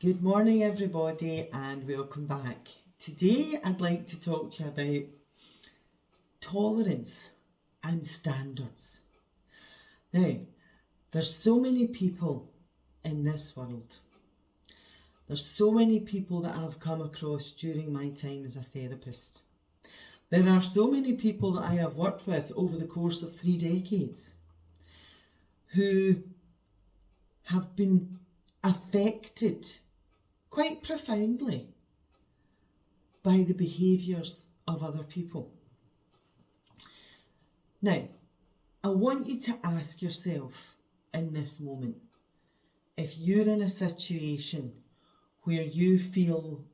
Good morning, everybody, and welcome back. Today, I'd like to talk to you about tolerance and standards. Now, there's so many people in this world. There's so many people that I've come across during my time as a therapist. There are so many people that I have worked with over the course of 3 decades who have been affected quite profoundly by the behaviours of other people. Now, I want you to ask yourself in this moment, if you're in a situation where you feel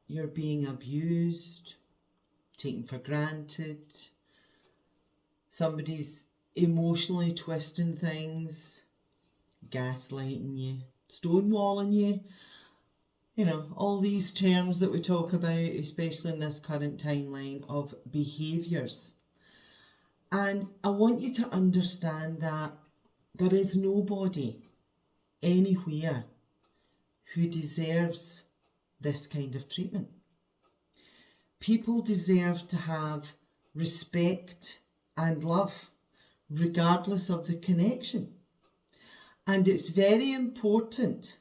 you're being abused, taken for granted, somebody's emotionally twisting things, gaslighting you, stonewalling you, all these terms that we talk about, especially in this current timeline of behaviours. And I want you to understand that there is nobody anywhere who deserves this kind of treatment. People deserve to have respect and love, regardless of the connection. And it's very important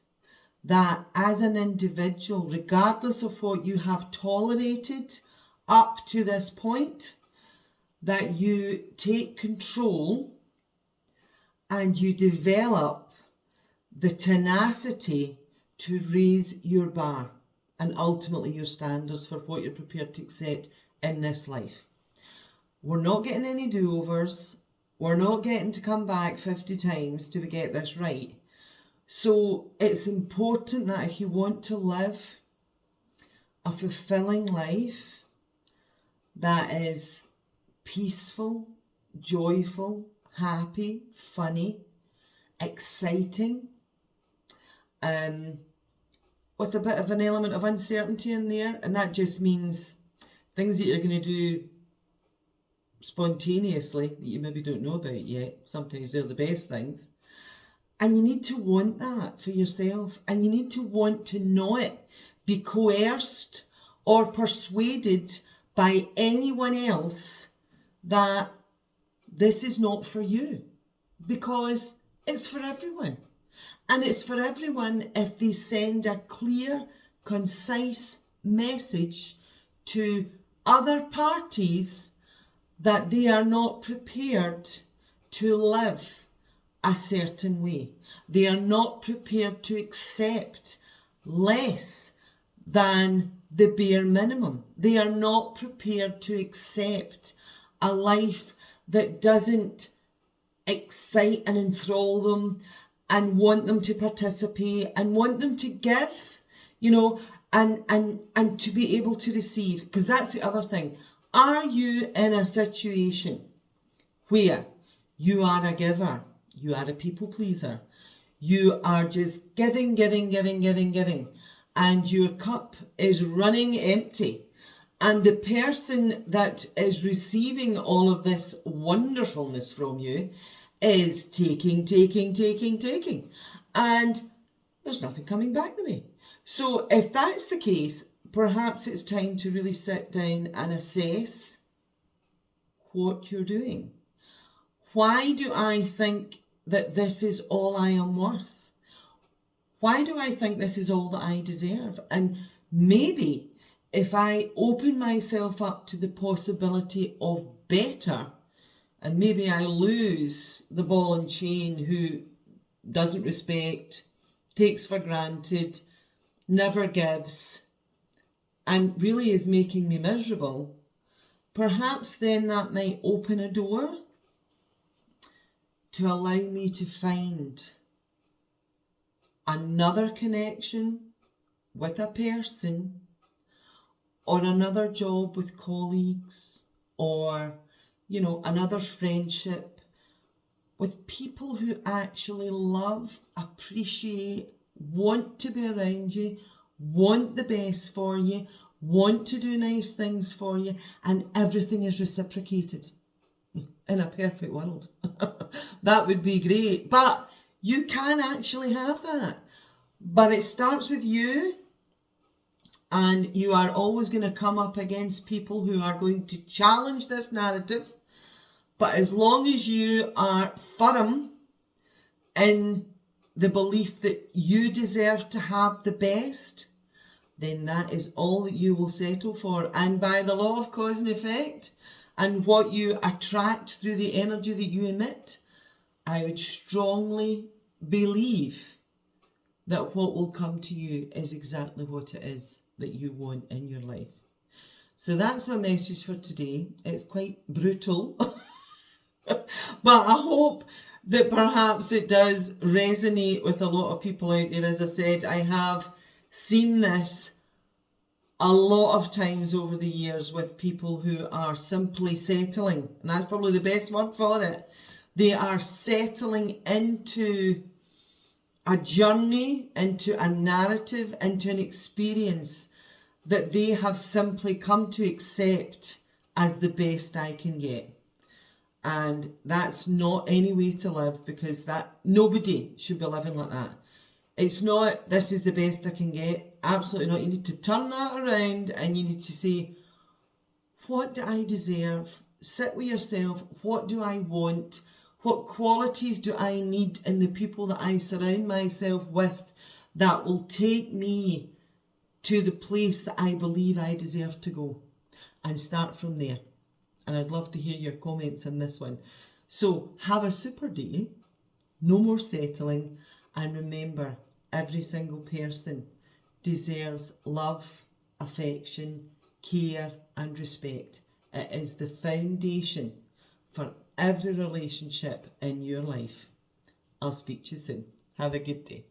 that as an individual, regardless of what you have tolerated up to this point, that you take control and you develop the tenacity to raise your bar and ultimately your standards for what you're prepared to accept in this life. We're not getting any do-overs. We're not getting to come back 50 times to get this right. So it's important that if you want to live a fulfilling life that is peaceful, joyful, happy, funny, exciting, with a bit of an element of uncertainty in there, and that just means things that you're going to do spontaneously that you maybe don't know about yet. Sometimes they're the best things. And you need to want that for yourself, and you need to want to not be coerced or persuaded by anyone else that this is not for you, because it's for everyone. And it's for everyone if they send a clear, concise message to other parties that they are not prepared to live a certain way. They are not prepared to accept less than the bare minimum. They are not prepared to accept a life that doesn't excite and enthrall them and want them to participate and want them to give, and to be able to receive. Because that's the other thing. Are you in a situation where you are a giver? You are a people pleaser. You are just giving, and your cup is running empty. And the person that is receiving all of this wonderfulness from you is taking. And there's nothing coming back the way. So if that's the case, perhaps it's time to really sit down and assess what you're doing. Why do I think that this is all I am worth? Why do I think this is all that I deserve? And maybe if I open myself up to the possibility of better, and maybe I lose the ball and chain who doesn't respect, takes for granted, never gives, and really is making me miserable, perhaps then that might open a door to allow me to find another connection with a person, or another job with colleagues, or, another friendship with people who actually love, appreciate, want to be around you, want the best for you, want to do nice things for you, and everything is reciprocated. In a perfect world. That would be great. But you can actually have that. But it starts with you, and you are always going to come up against people who are going to challenge this narrative. But as long as you are firm in the belief that you deserve to have the best, then that is all that you will settle for. And by the law of cause and effect, and what you attract through the energy that you emit, I would strongly believe that what will come to you is exactly what it is that you want in your life. So that's my message for today. It's quite brutal, but I hope that perhaps it does resonate with a lot of people out there. As I said, I have seen this a lot of times over the years with people who are simply settling, and that's probably the best word for it. They are settling into a journey, into a narrative, into an experience that they have simply come to accept as the best I can get. And that's not any way to live, because that nobody should be living like that. It's not, this is the best I can get. Absolutely not. You need to turn that around and you need to say, what do I deserve? Sit with yourself. What do I want? What qualities do I need in the people that I surround myself with that will take me to the place that I believe I deserve to go? And start from there. And I'd love to hear your comments on this one. So have a super day. No more settling. And remember, every single person deserves love, affection, care and respect. It is the foundation for every relationship in your life. I'll speak to you soon. Have a good day.